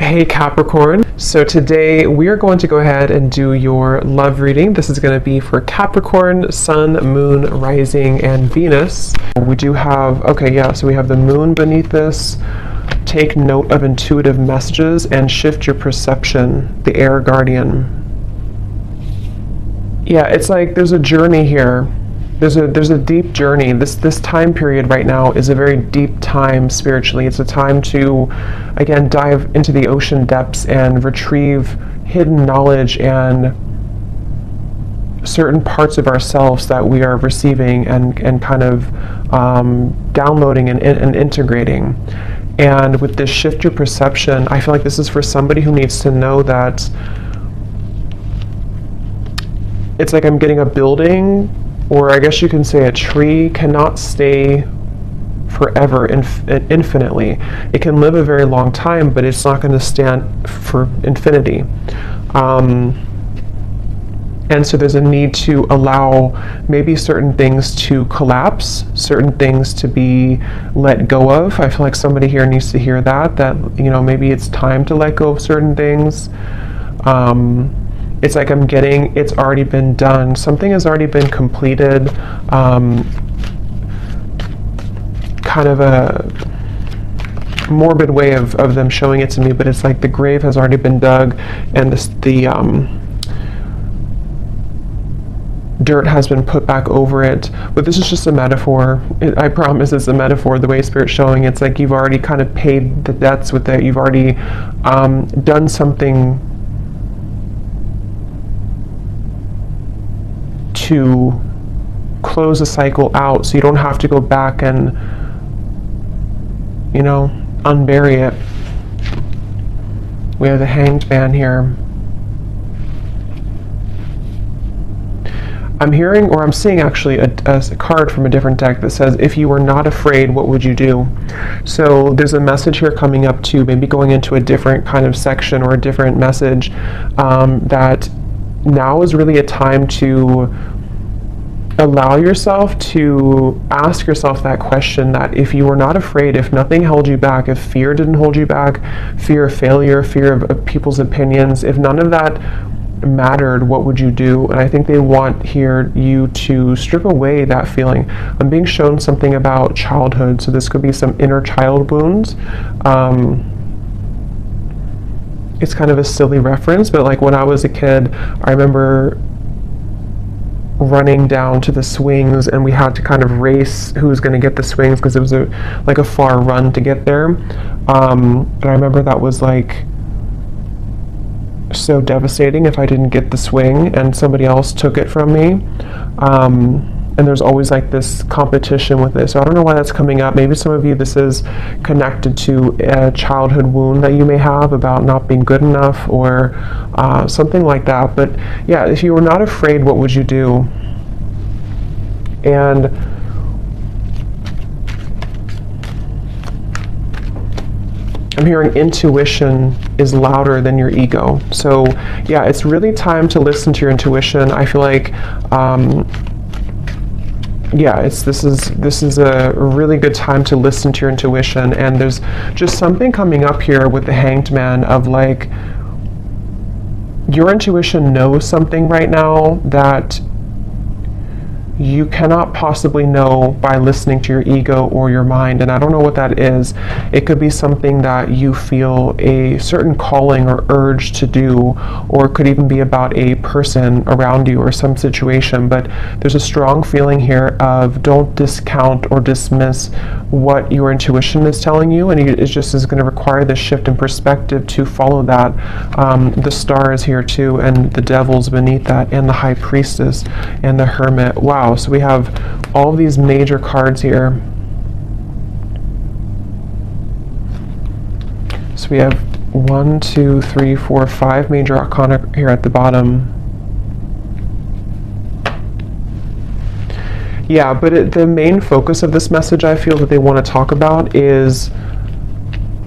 Hey Capricorn. So today we are going to go ahead and do your love reading. This is going to be for Capricorn, Sun, Moon, Rising, and Venus. We do have, so we have the Moon beneath this. Take note of intuitive messages and shift your perception, the Air Guardian. Yeah, it's like there's a journey here. There's a deep journey. This time period right now is a very deep time spiritually. It's a time to, again, dive into the ocean depths and retrieve hidden knowledge and certain parts of ourselves that we are receiving and kind of downloading and integrating. And with this shift your perception, I feel like this is for somebody who needs to know that it's like I'm getting a building, or I guess you can say a tree cannot stay forever, infinitely. It can live a very long time, but it's not going to stand for infinity. And so there's a need to allow maybe certain things to collapse, certain things to be let go of. I feel like somebody here needs to hear that maybe it's time to let go of certain things. It's like it's already been done. Something has already been completed. Kind of a morbid way of them showing it to me, but it's like the grave has already been dug and the dirt has been put back over it. But this is just a metaphor. I promise it's a metaphor. The way Spirit's showing, it's like you've already kind of paid the debts with it. You've already done something to close a cycle out, so you don't have to go back and unbury it. We have the Hanged Man here. I'm hearing, or I'm seeing actually a card from a different deck that says, if you were not afraid, what would you do? So there's a message here coming up too, maybe going into a different kind of section or a different message, that now is really a time to allow yourself to ask yourself that question, that if you were not afraid, if nothing held you back, if fear didn't hold you back, fear of failure, fear of people's opinions, if none of that mattered, what would you do? And I think they want here you to strip away that feeling. I'm being shown something about childhood, so this could be some inner child wounds. It's kind of a silly reference, but like when I was a kid, I remember running down to the swings, and we had to kind of race who was going to get the swings because it was a far run to get there. And I remember that was like so devastating if I didn't get the swing and somebody else took it from me. And there's always like this competition with this. So I don't know why that's coming up. Maybe some of you, this is connected to a childhood wound that you may have about not being good enough or something like that. But yeah, if you were not afraid, what would you do? And I'm hearing intuition is louder than your ego. So yeah, it's really time to listen to your intuition. I feel like this is a really good time to listen to your intuition. And there's just something coming up here with the Hanged Man of like, your intuition knows something right now that you cannot possibly know by listening to your ego or your mind. And I don't know what that is. It could be something that you feel a certain calling or urge to do, or it could even be about a person around you or some situation. But there's a strong feeling here of don't discount or dismiss what your intuition is telling you, and it just is going to require this shift in perspective to follow that. The Star is here too, and the Devil's beneath that, and the High Priestess and the Hermit. Wow. So we have all these major cards here. So we have 1, 2, 3, 4, 5 major arcana here at the bottom. Yeah, but the main focus of this message I feel that they want to talk about is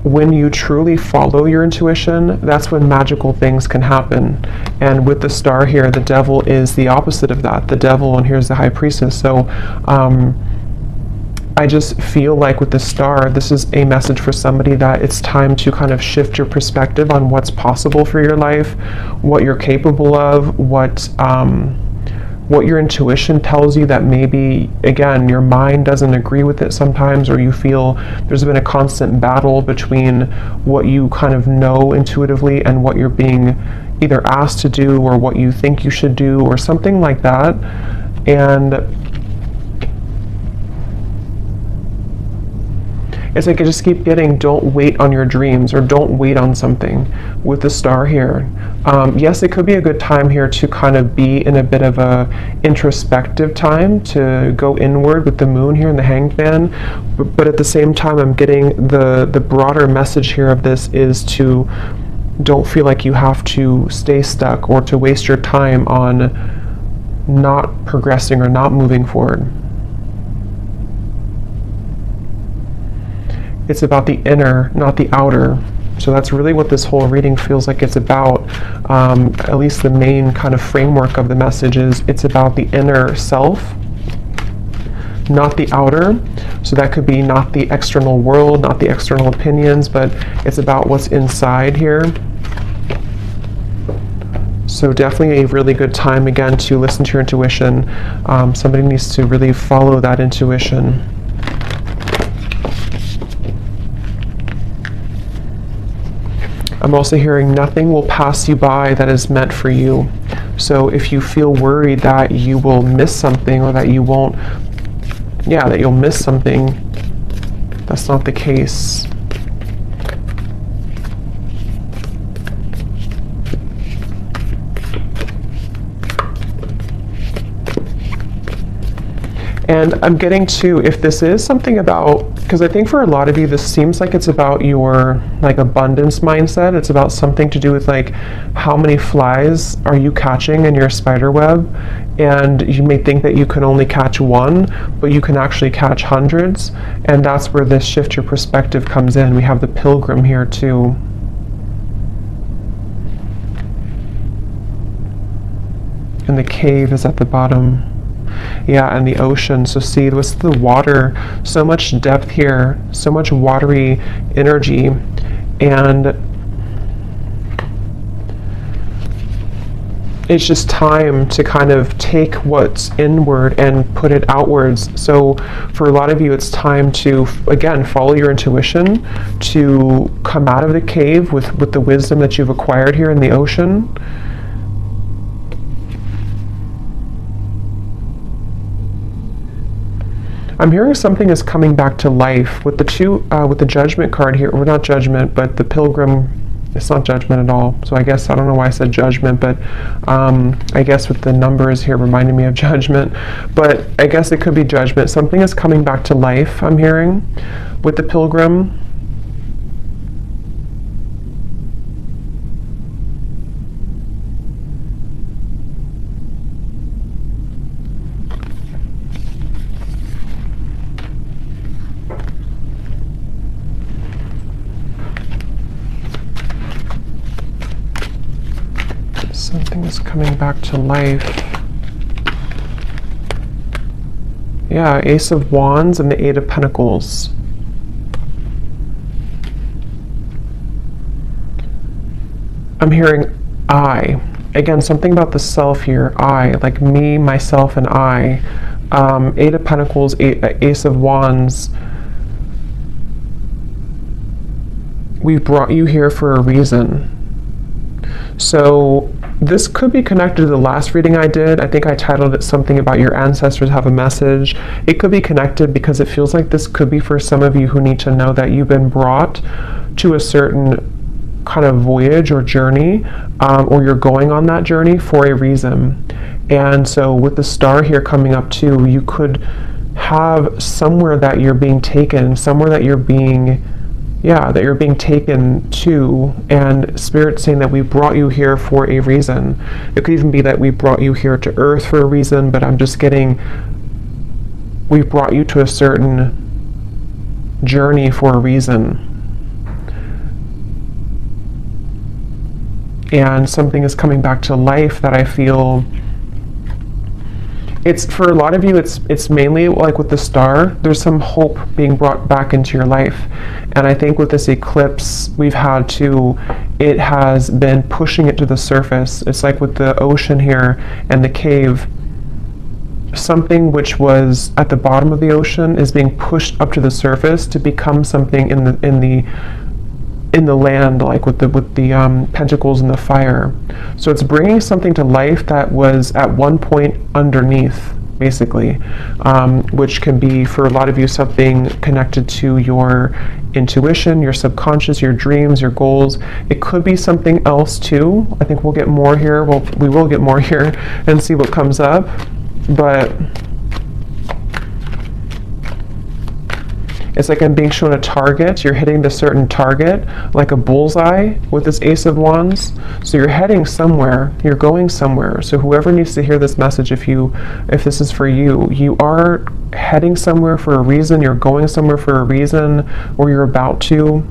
when you truly follow your intuition, that's when magical things can happen. And with the Star here, the Devil is the opposite of that. The Devil, and here's the High Priestess. So I just feel like with the star, this is a message for somebody that it's time to kind of shift your perspective on what's possible for your life, what you're capable of, what your intuition tells you that maybe, again, your mind doesn't agree with it sometimes, or you feel there's been a constant battle between what you kind of know intuitively and what you're being either asked to do or what you think you should do or something like that. And it's like I just keep getting, don't wait on your dreams, or don't wait on something with the star here. Yes, it could be a good time here to kind of be in a bit of a introspective time, to go inward with the moon here in the Hanged Man. But at the same time, I'm getting the broader message here of this is to don't feel like you have to stay stuck or to waste your time on not progressing or not moving forward. It's about the inner, not the outer. So that's really what this whole reading feels like it's about. At least the main kind of framework of the message is it's about the inner self, not the outer. So that could be not the external world, not the external opinions, but it's about what's inside here. So definitely a really good time, again, to listen to your intuition. Somebody needs to really follow that intuition. I'm also hearing nothing will pass you by that is meant for you. So if you feel worried that you will miss something, or that you won't, that you'll miss something, that's not the case. And I'm getting to, if this is something about, because I think for a lot of you, this seems like it's about your like abundance mindset. It's about something to do with like how many flies are you catching in your spider web, and you may think that you can only catch one, but you can actually catch hundreds. And that's where this shift your perspective comes in. We have the Pilgrim here too. And the cave is at the bottom. Yeah, and the ocean. So see, what's the water? So much depth here, so much watery energy. And it's just time to kind of take what's inward and put it outwards. So for a lot of you, it's time to, again, follow your intuition, to come out of the cave with the wisdom that you've acquired here in the ocean. I'm hearing something is coming back to life with the with the Judgment card here, or not Judgment, but the Pilgrim. It's not Judgment at all. So I guess, I don't know why I said Judgment, but I guess with the numbers here reminding me of Judgment. But I guess it could be Judgment. Something is coming back to life, I'm hearing, with the Pilgrim. Something is coming back to life. Yeah, Ace of Wands and the Eight of Pentacles. I'm hearing I. Again, something about the self here. I, like me, myself, and I. Eight of Pentacles, Ace of Wands. We brought you here for a reason. So this could be connected to the last reading I did. I think I titled it something about your ancestors have a message. It could be connected because it feels like this could be for some of you who need to know that you've been brought to a certain kind of voyage or journey, or you're going on that journey for a reason. And so with the star here coming up too, you could have somewhere that you're being taken, somewhere that you're being that you're being taken to, and Spirit saying that we brought you here for a reason. It could even be that we brought you here to Earth for a reason, but I'm just getting, we brought you to a certain journey for a reason. And something is coming back to life that I feel it's for a lot of you, it's mainly like with the star, there's some hope being brought back into your life. And I think with this eclipse it has been pushing it to the surface. It's like with the ocean here and the cave, something which was at the bottom of the ocean is being pushed up to the surface to become something in the land, like with the pentacles and the fire. So it's bringing something to life that was at one point underneath, basically, which can be for a lot of you something connected to your intuition, your subconscious, your dreams, your goals. It could be something else too. I think we'll get more here. Well, we will get more here and see what comes up. But it's like I'm being shown a target. You're hitting the certain target, like a bullseye with this Ace of Wands. So you're heading somewhere. You're going somewhere. So whoever needs to hear this message, if this is for you, you are heading somewhere for a reason. You're going somewhere for a reason, or you're about to.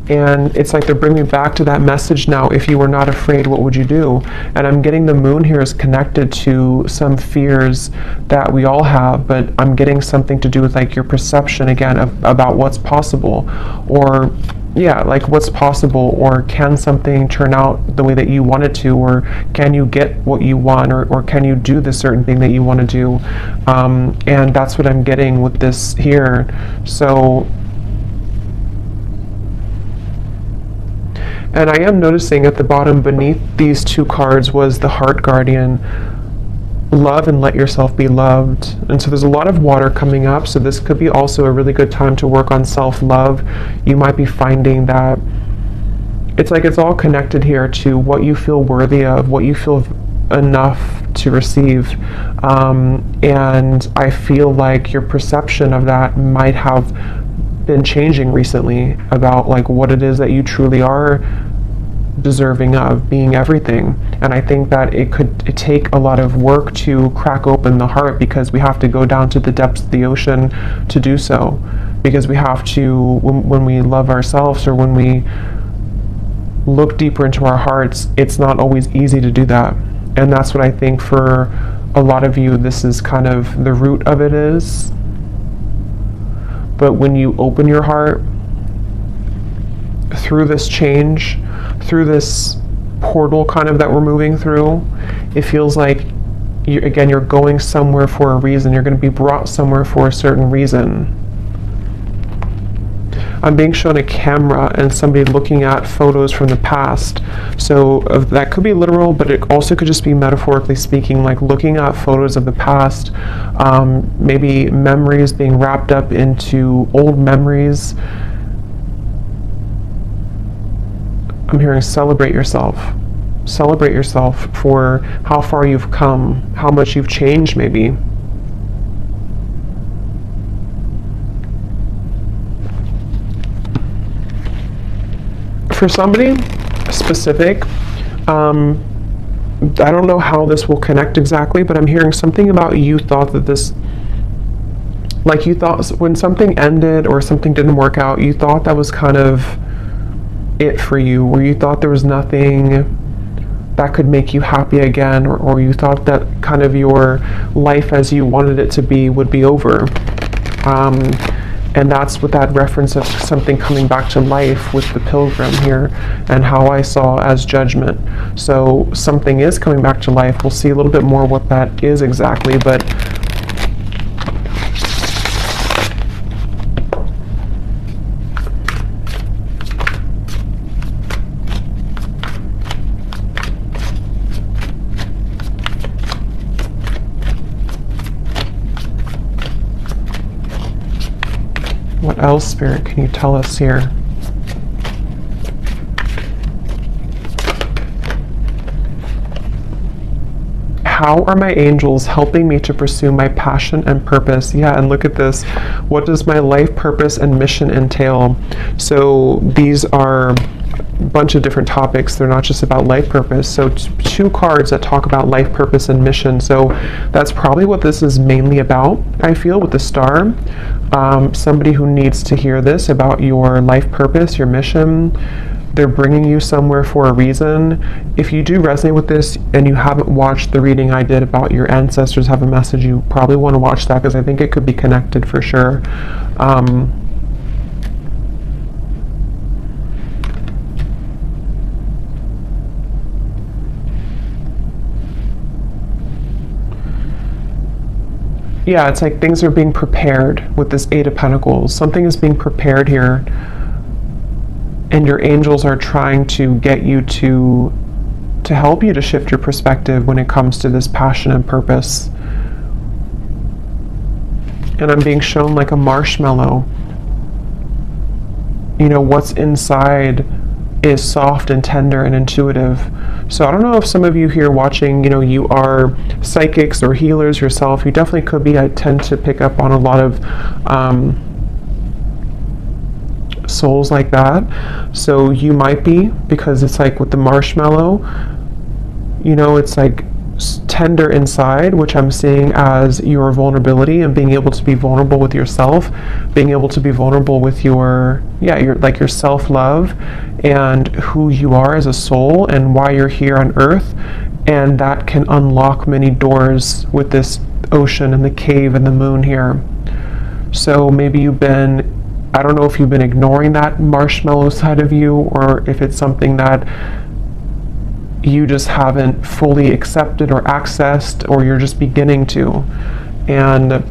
And it's like they're bringing me back to that message now. If you were not afraid, what would you do? And I'm getting the moon here is connected to some fears that we all have, but I'm getting something to do with like your perception again about what's possible, or yeah, like what's possible, or can something turn out the way that you want it to, or can you get what you want, or can you do the certain thing that you want to do? And that's what I'm getting with this here. So. And I am noticing at the bottom beneath these two cards was the Heart Guardian, love and let yourself be loved. And so there's a lot of water coming up, so this could be also a really good time to work on self-love. You might be finding that it's like it's all connected here to what you feel worthy of, what you feel enough to receive. And I feel like your perception of that might have been changing recently about like what it is that you truly are deserving of, being everything. And I think that it take a lot of work to crack open the heart, because we have to go down to the depths of the ocean to do so, because we have to, when we love ourselves, or when we look deeper into our hearts, it's not always easy to do that. And that's what I think for a lot of you, this is kind of the root of it is. But when you open your heart through this change, through this portal kind of that we're moving through, it feels like, you're going somewhere for a reason. You're going to be brought somewhere for a certain reason. I'm being shown a camera and somebody looking at photos from the past. So that could be literal, but it also could just be metaphorically speaking, like looking at photos of the past, maybe memories being wrapped up into old memories. I'm hearing celebrate yourself. Celebrate yourself for how far you've come, how much you've changed maybe. For somebody specific, I don't know how this will connect exactly, but I'm hearing something about you thought that this, like you thought when something ended or something didn't work out, you thought that was kind of it for you, or you thought there was nothing that could make you happy again, or you thought that kind of your life as you wanted it to be would be over. And that's with that reference of something coming back to life with the pilgrim here, and how I saw as judgment. So something is coming back to life. We'll see a little bit more what that is exactly, but what else, Spirit, can you tell us here? How are my angels helping me to pursue my passion and purpose? Yeah, and look at this. What does my life purpose and mission entail? So these are a bunch of different topics. They're not just about life purpose. So two cards that talk about life purpose and mission. So that's probably what this is mainly about, I feel, with the star. Somebody who needs to hear this about your life purpose, your mission, they're bringing you somewhere for a reason. If you do resonate with this and you haven't watched the reading I did about your ancestors have a message, you probably want to watch that, because I think it could be connected for sure. Yeah, it's like things are being prepared with this Eight of Pentacles. Something is being prepared here, and your angels are trying to get you to help you to shift your perspective when it comes to this passion and purpose. And I'm being shown like a marshmallow. You know, what's inside is soft and tender and intuitive. So I don't know if some of you here watching, you know, you are psychics or healers yourself. You definitely could be. I tend to pick up on a lot of souls like that. So you might be, because it's like with the marshmallow, you know, it's like tender inside, which I'm seeing as your vulnerability and being able to be vulnerable with yourself, being able to be vulnerable with your self-love and who you are as a soul and why you're here on earth. And that can unlock many doors with this ocean and the cave and the moon here. So maybe I don't know if you've been ignoring that marshmallow side of you, or if it's something that you just haven't fully accepted or accessed, or you're just beginning to. And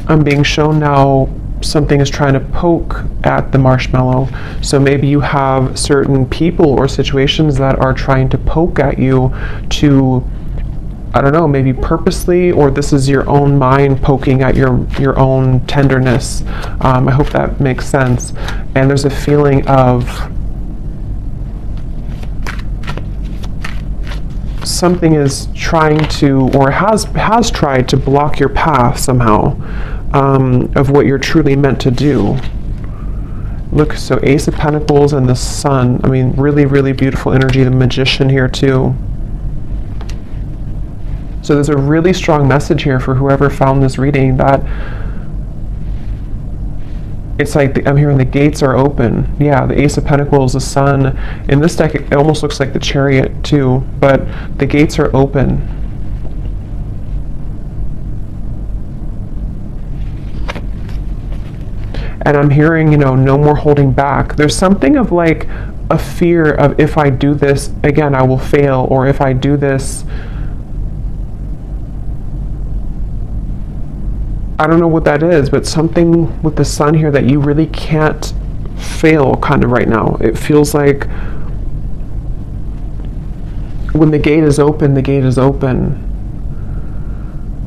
I'm being shown now something is trying to poke at the marshmallow. So maybe you have certain people or situations that are trying to poke at you to, I don't know, maybe purposely, or this is your own mind poking at your own tenderness. I hope that makes sense. And there's a feeling of something is trying to, or has tried to block your path somehow, of what you're truly meant to do. Look, so Ace of Pentacles and the Sun. I mean, really, really beautiful energy. The Magician here too. So there's a really strong message here for whoever found this reading, that it's like I'm hearing the gates are open. Yeah, the Ace of Pentacles, the Sun. In this deck, it almost looks like the Chariot too, but the gates are open. And I'm hearing, you know, no more holding back. There's something of like a fear of, if I do this again, I will fail, or if I do this, I don't know what that is, but something with the Sun here that you really can't fail kind of right now. It feels like when the gate is open, the gate is open.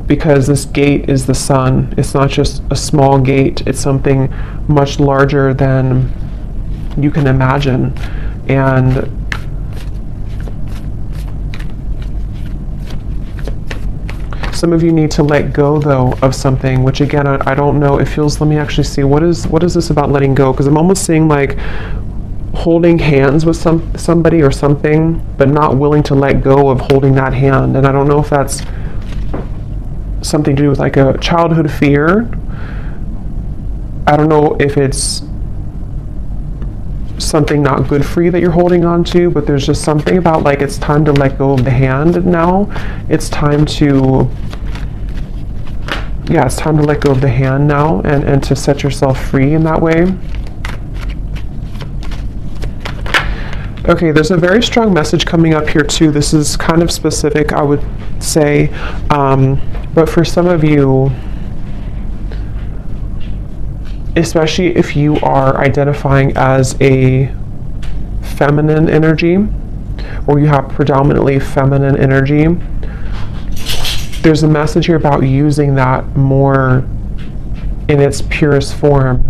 Because this gate is the Sun. It's not just a small gate. It's something much larger than you can imagine. And some of you need to let go, though, of something, which again, I don't know. It feels, let me actually see, what is this about letting go? Because I'm almost seeing like holding hands with somebody or something, but not willing to let go of holding that hand. And I don't know if that's something to do with like a childhood fear. I don't know if it's something not good for you that you're holding on to, but there's just something about like it's time to let go of the hand now. It's time to, yeah, it's time to let go of the hand now, and to set yourself free in that way. Okay, there's a very strong message coming up here too. This is kind of specific, I would say, but for some of you, especially if you are identifying as a feminine energy, or you have predominantly feminine energy, there's a message here about using that more in its purest form,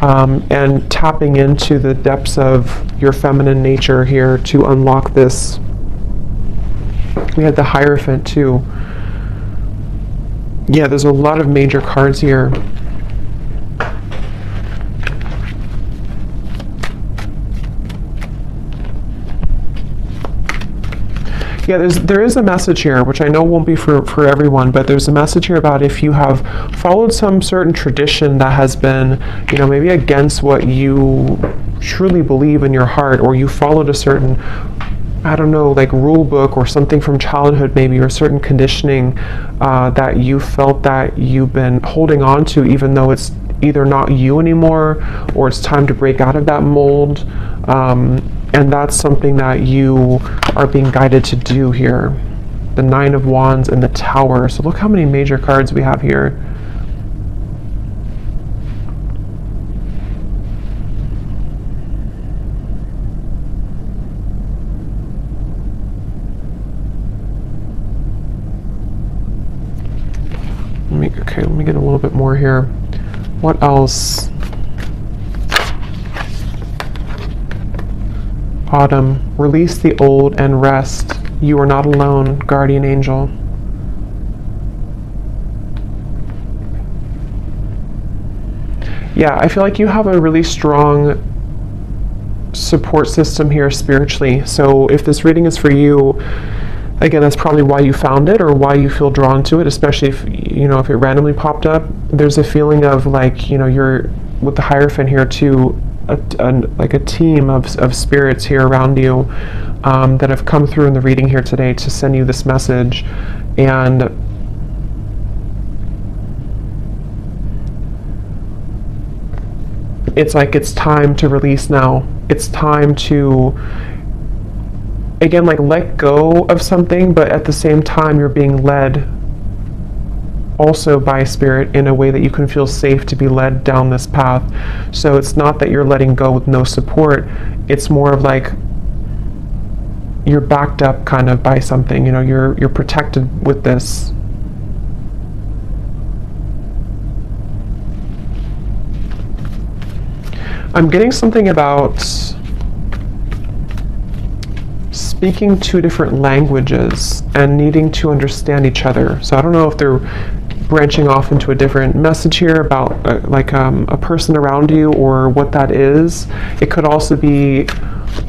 and tapping into the depths of your feminine nature here to unlock this. We had the Hierophant too. Yeah, there's a lot of major cards here. Yeah, there is a message here, which I know won't be for everyone, but there's a message here about if you have followed some certain tradition that has been, maybe against what you truly believe in your heart, or you followed a certain, I don't know, like rule book or something from childhood maybe, or certain conditioning that you felt that you've been holding on to, even though it's either not you anymore, or it's time to break out of that mold. And that's something that you are being guided to do here. The Nine of Wands and the Tower. So look how many major cards we have here. Let me get a little bit more here. What else? Autumn, release the old and rest. You are not alone, guardian angel. Yeah, I feel like you have a really strong support system here spiritually. So if this reading is for you, again, that's probably why you found it, or why you feel drawn to it, especially if, if it randomly popped up. There's a feeling of like, you're with the Hierophant here too, like a team of spirits here around you that have come through in the reading here today to send you this message. And it's like it's time to release now. It's time to, again, like let go of something, but at the same time you're being led also by spirit in a way that you can feel safe to be led down this path. So it's not that you're letting go with no support, it's more of like you're backed up kind of by something, you're protected with this. I'm getting something about speaking two different languages and needing to understand each other. So I don't know if they're branching off into a different message here about a person around you, or what that is. It could also be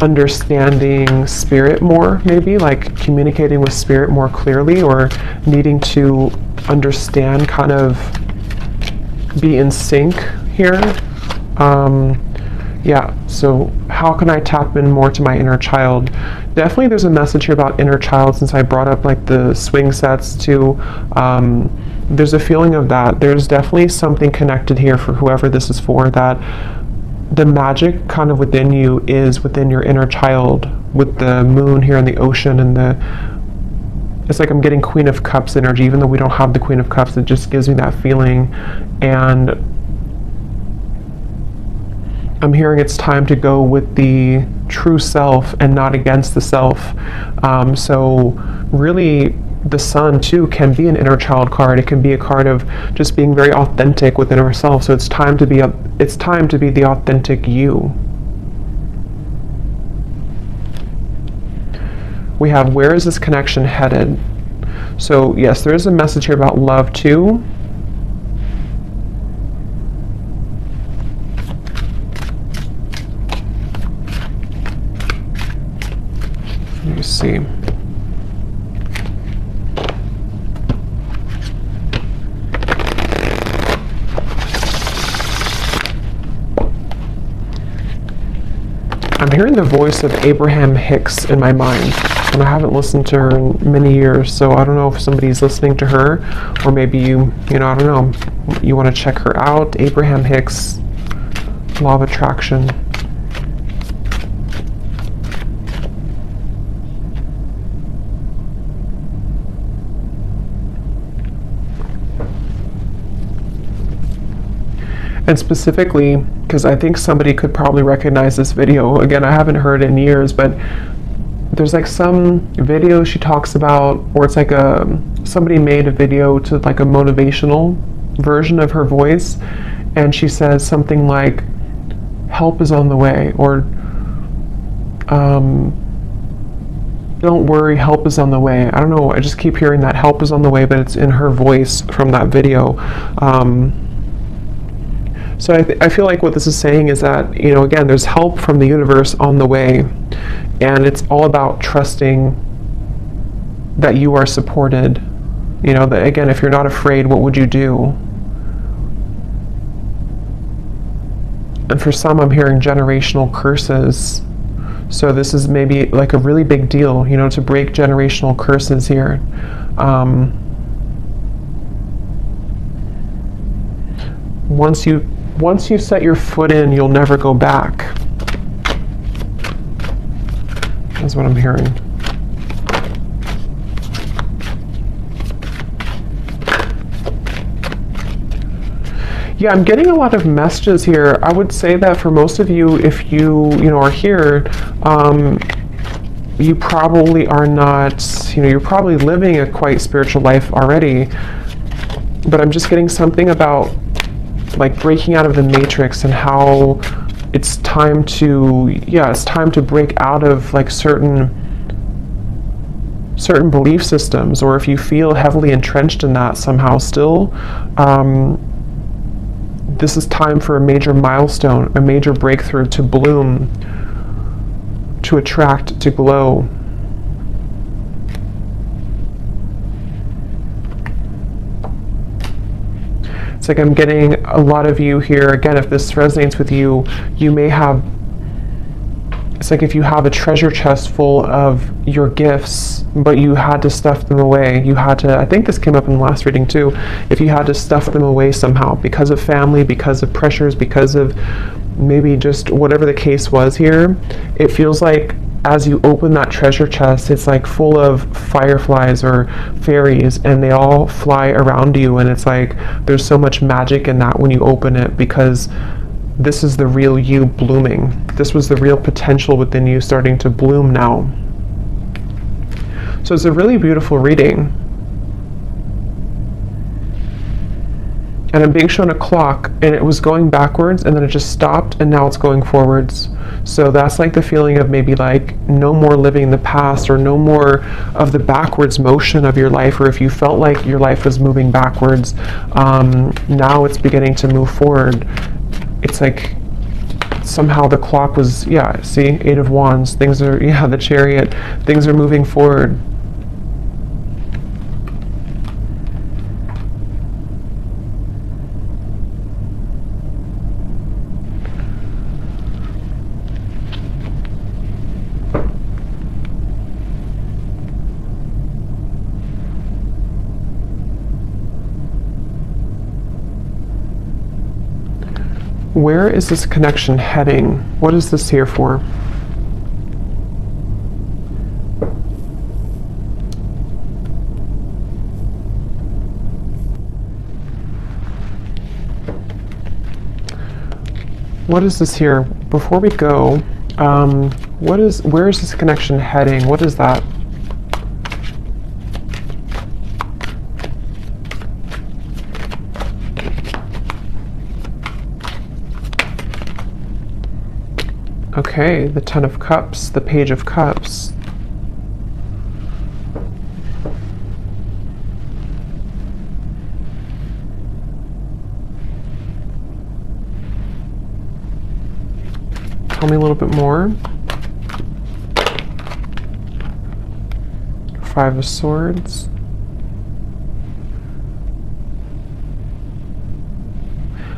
understanding spirit more, maybe like communicating with spirit more clearly, or needing to understand, kind of be in sync here. Yeah, so how can I tap in more to my inner child? Definitely there's a message here about inner child, since I brought up like the swing sets too. There's a feeling of that. There's definitely something connected here for whoever this is for, that the magic kind of within you is within your inner child, with the moon here in the ocean, and it's like I'm getting Queen of Cups energy, even though we don't have the Queen of Cups. It just gives me that feeling. And I'm hearing it's time to go with the true self and not against the self. So really, the Sun too can be an inner child card. It can be a card of just being very authentic within ourselves. So it's time to be the authentic you. We have, where is this connection headed? So yes, there is a message here about love too. Let me see. I'm hearing the voice of Abraham Hicks in my mind, and I haven't listened to her in many years, so I don't know if somebody's listening to her, or maybe I don't know, you want to check her out. Abraham Hicks, Law of Attraction. And specifically, because I think somebody could probably recognize this video. Again, I haven't heard it in years, but there's like some video she talks about, or it's like somebody made a video to like a motivational version of her voice, and she says something like, help is on the way, or don't worry, help is on the way. I don't know, I just keep hearing that help is on the way, but it's in her voice from that video. So I feel like what this is saying is that, again, there's help from the universe on the way, and it's all about trusting that you are supported. You know, that again, if you're not afraid, what would you do? And for some, I'm hearing generational curses. So this is maybe like a really big deal, you know, to break generational curses here. Once you set your foot in, you'll never go back. That's what I'm hearing. Yeah, I'm getting a lot of messages here. I would say that for most of you, if you are here, you probably are not, you're probably living a quite spiritual life already. But I'm just getting something about like breaking out of the matrix and how it's time to break out of like certain belief systems, or if you feel heavily entrenched in that somehow still, this is time for a major milestone, a major breakthrough to bloom, to attract, to glow. It's like I'm getting a lot of you here, again, if this resonates with you, you may have, it's like if you have a treasure chest full of your gifts, but you had to stuff them away. You had to, I think this came up in the last reading too, if you had to stuff them away somehow because of family, because of pressures, because of maybe just whatever the case was here, it feels like as you open that treasure chest, it's like full of fireflies or fairies, and they all fly around you, and it's like there's so much magic in that when you open it, because this is the real you blooming. This was the real potential within you starting to bloom now. So it's a really beautiful reading. And I'm being shown a clock, and it was going backwards, and then it just stopped, and now it's going forwards. So that's like the feeling of maybe like no more living in the past, or no more of the backwards motion of your life, or if you felt like your life was moving backwards, now it's beginning to move forward. It's like somehow the clock was, see, Eight of Wands, things are, the Chariot, things are moving forward. Where is this connection heading? What is this here for? What is this here? Before we go, where is this connection heading? What is that? Okay, the Ten of Cups, the Page of Cups. Tell me a little bit more. Five of Swords.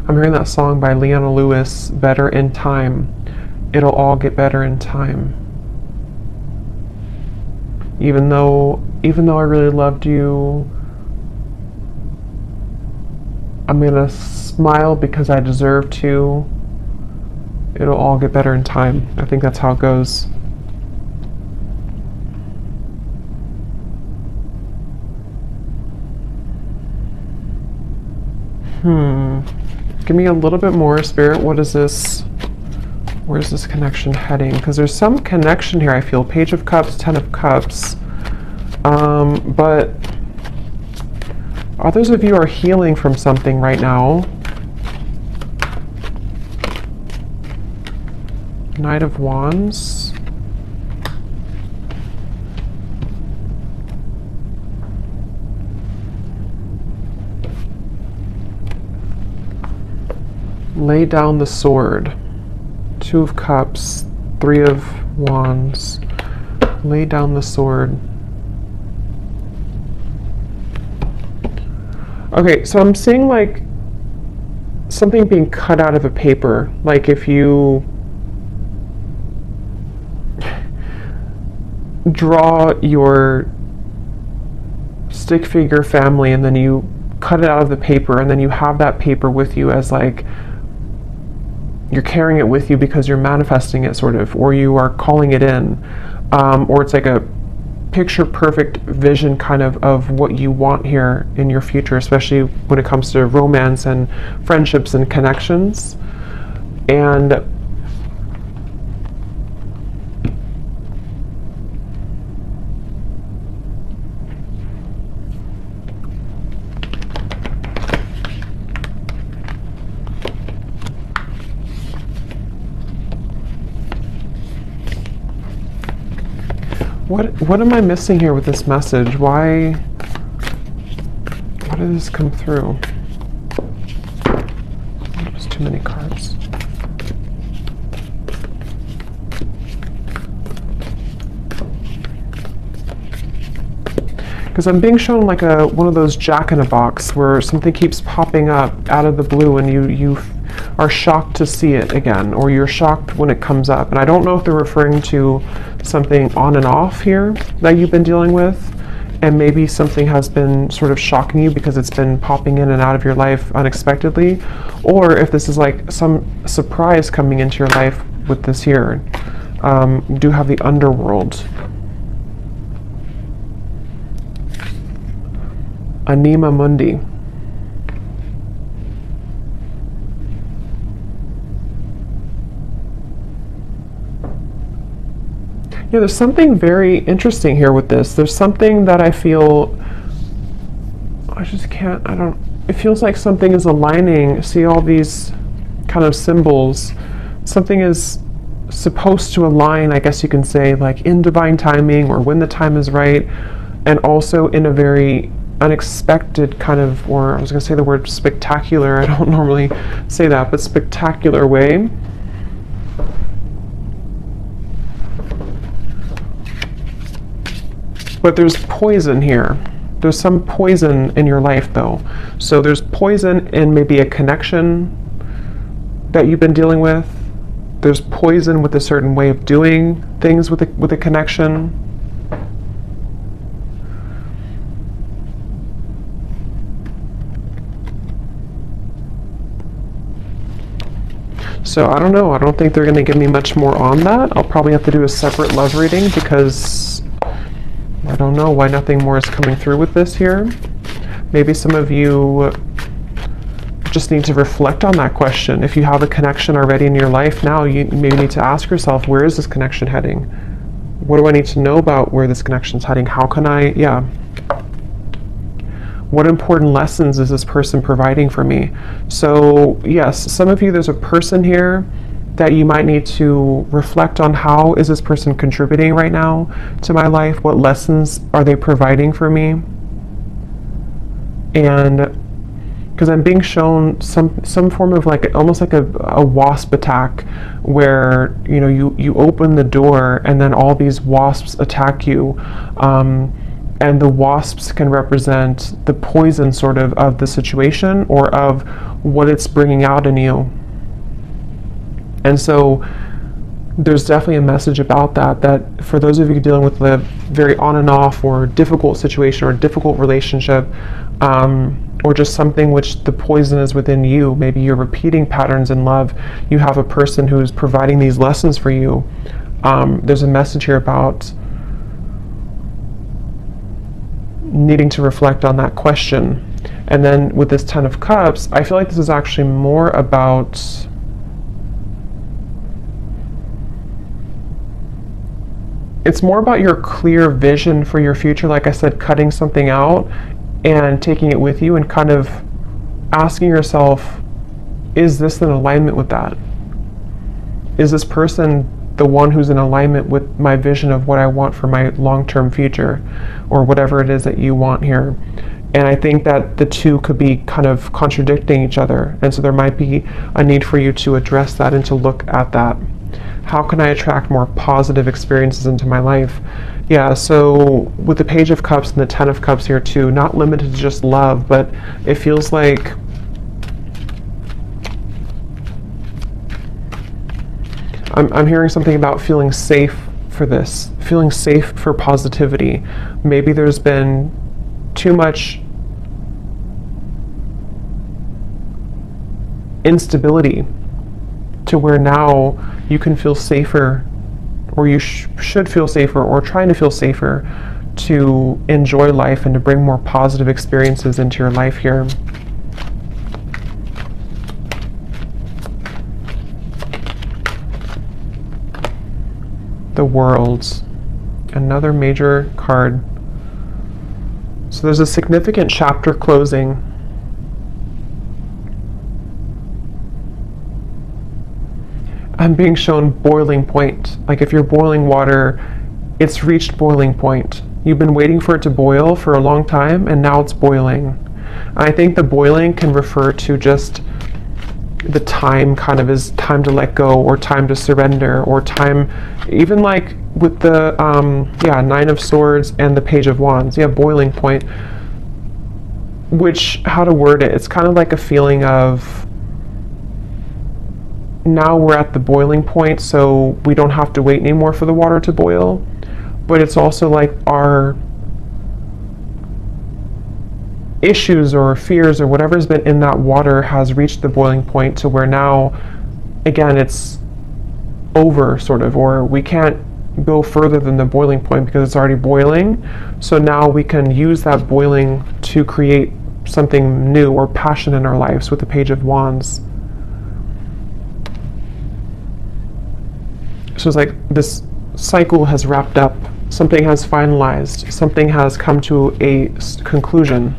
I'm hearing that song by Leona Lewis, Better in Time. It'll all get better in time. Even though I really loved you, I'm gonna smile because I deserve to. It'll all get better in time. I think that's how it goes. Give me a little bit more, Spirit. What is this? Where's this connection heading? Because there's some connection here, I feel. Page of Cups, Ten of Cups. But others of you are healing from something right now. Knight of Wands. Lay down the sword. Two of Cups, Three of Wands. Lay down the sword. Okay, so I'm seeing like something being cut out of a paper. Like if you draw your stick figure family and then you cut it out of the paper, and then you have that paper with you as like you're carrying it with you because you're manifesting it, sort of, or you are calling it in, or it's like a picture perfect vision kind of what you want here in your future, especially when it comes to romance and friendships and connections. And what am I missing here with this message? Why did this come through? There's too many cards. Because I'm being shown like one of those jack-in-a-box where something keeps popping up out of the blue and you are shocked to see it again, or you're shocked when it comes up. And I don't know if they're referring to something on and off here that you've been dealing with, and maybe something has been sort of shocking you because it's been popping in and out of your life unexpectedly, or if this is like some surprise coming into your life with this here. You do have the underworld. Anima Mundi. Yeah, there's something very interesting here with this. There's something that I feel, it feels like something is aligning. See all these kind of symbols. Something is supposed to align, I guess you can say, like in divine timing or when the time is right, and also in a very unexpected kind of, or I was going to say the word spectacular, I don't normally say that, but spectacular way. But there's poison here. There's some poison in your life though. So there's poison in maybe a connection that you've been dealing with. There's poison with a certain way of doing things with a connection. So I don't know. I don't think they're going to give me much more on that. I'll probably have to do a separate love reading because I don't know why nothing more is coming through with this here. Maybe some of you just need to reflect on that question. If you have a connection already in your life now, you maybe need to ask yourself, where is this connection heading? What do I need to know about where this connection is heading? How can I, what important lessons is this person providing for me? So yes, some of you, there's a person here that you might need to reflect on. How is this person contributing right now to my life? What lessons are they providing for me? And because I'm being shown some form of like almost like a wasp attack, where you open the door and then all these wasps attack you, and the wasps can represent the poison sort of the situation or of what it's bringing out in you. And so there's definitely a message about that for those of you dealing with the very on and off or difficult situation or difficult relationship, or just something which the poison is within you. Maybe you're repeating patterns in love. You have a person who's providing these lessons for you. There's a message here about needing to reflect on that question. And then with this Ten of Cups, I feel like this is actually more about it's more about your clear vision for your future. Like I said, cutting something out and taking it with you and kind of asking yourself, is this in alignment with that? Is this person the one who's in alignment with my vision of what I want for my long-term future, or whatever it is that you want here? And I think that the two could be kind of contradicting each other. And so there might be a need for you to address that and to look at that How can I attract more positive experiences into my life? Yeah, so with the Page of Cups and the Ten of Cups here too, not limited to just love, but it feels like I'm hearing something about feeling safe for this, feeling safe for positivity. Maybe there's been too much instability to where now you can feel safer, or you should feel safer, or trying to feel safer to enjoy life and to bring more positive experiences into your life here. The World, another major card. So there's a significant chapter closing. I'm being shown boiling point. Like if you're boiling water, it's reached boiling point. You've been waiting for it to boil for a long time, and now it's boiling. I think the boiling can refer to just the time, kind of is time to let go, or time to surrender, or time, even like with the Nine of Swords and the Page of Wands. Yeah, boiling point. Which, how to word it, it's kind of like a feeling of now we're at the boiling point, so we don't have to wait anymore for the water to boil. But it's also like our issues or fears or whatever's been in that water has reached the boiling point to where now, again, it's over, sort of, or we can't go further than the boiling point because it's already boiling. So now we can use that boiling to create something new or passion in our lives with the Page of Wands. So it's like this cycle has wrapped up, something has finalized, something has come to a conclusion.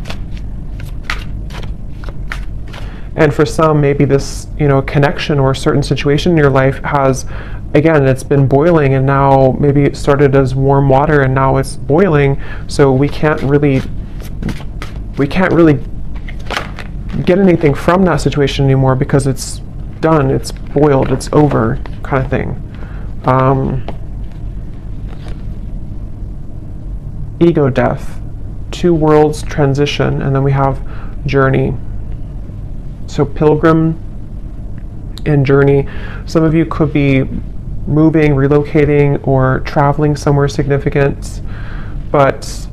And for some, maybe this, connection or a certain situation in your life has, again, it's been boiling, and now maybe it started as warm water and now it's boiling. So we can't really get anything from that situation anymore because it's done, it's boiled, it's over, kind of thing. Ego death, two worlds transition, and then we have journey. So pilgrim and journey. Some of you could be moving, relocating, or traveling somewhere significant, but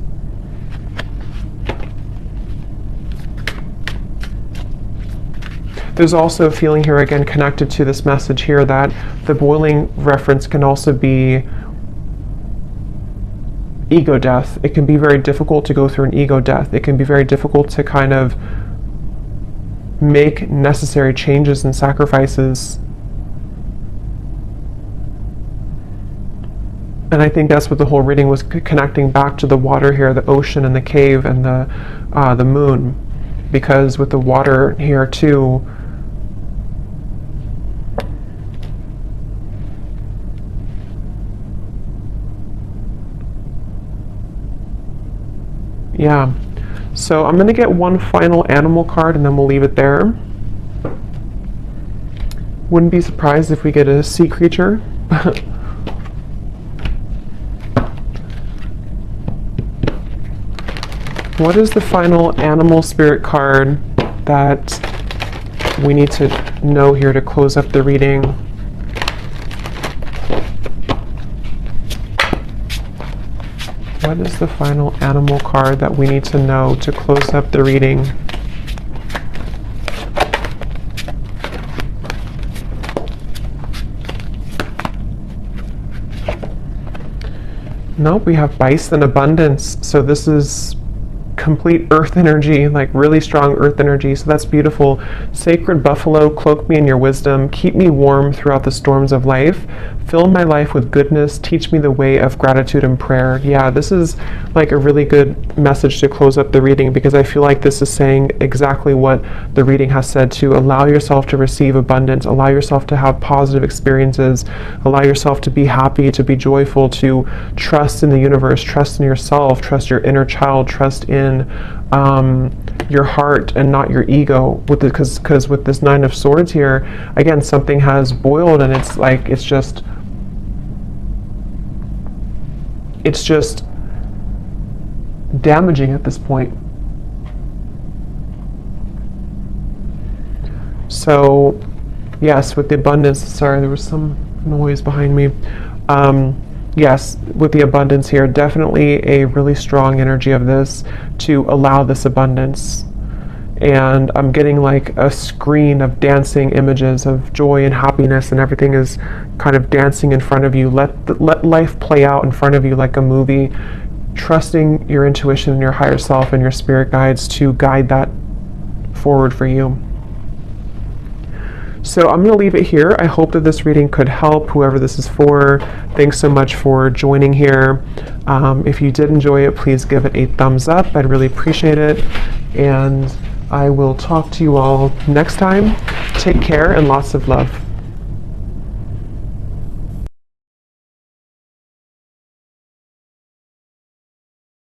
there's also a feeling here, again, connected to this message here, that the boiling reference can also be ego death. It can be very difficult to go through an ego death. It can be very difficult to kind of make necessary changes and sacrifices. And I think that's what the whole reading was, connecting back to the water here, the ocean and the cave and the moon. Because with the water here too, yeah. So I'm going to get one final animal card and then we'll leave it there. Wouldn't be surprised if we get a sea creature. What is the final animal spirit card that we need to know here to close up the reading? What is the final animal card that we need to know to close up the reading? Nope, we have bison abundance. So this is complete earth energy, like really strong earth energy. So that's beautiful. Sacred buffalo, cloak me in your wisdom. Keep me warm throughout the storms of life. Fill my life with goodness. Teach me the way of gratitude and prayer. Yeah, this is like a really good message to close up the reading, because I feel like this is saying exactly what the reading has said, to allow yourself to receive abundance, allow yourself to have positive experiences, allow yourself to be happy, to be joyful, to trust in the universe, trust in yourself, trust your inner child, trust in in your heart and not your ego, with because with this Nine of Swords here, again, something has boiled, and it's like it's just damaging at this point. So yes, with the abundance, sorry, there was some noise behind me. Yes, with the abundance here, definitely a really strong energy of this to allow this abundance. And I'm getting like a screen of dancing images of joy and happiness, and everything is kind of dancing in front of you. Let life play out in front of you like a movie, trusting your intuition and your higher self and your spirit guides to guide that forward for you. So I'm going to leave it here. I hope that this reading could help whoever this is for. Thanks so much for joining here. If you did enjoy it, please give it a thumbs up. I'd really appreciate it. And I will talk to you all next time. Take care and lots of love.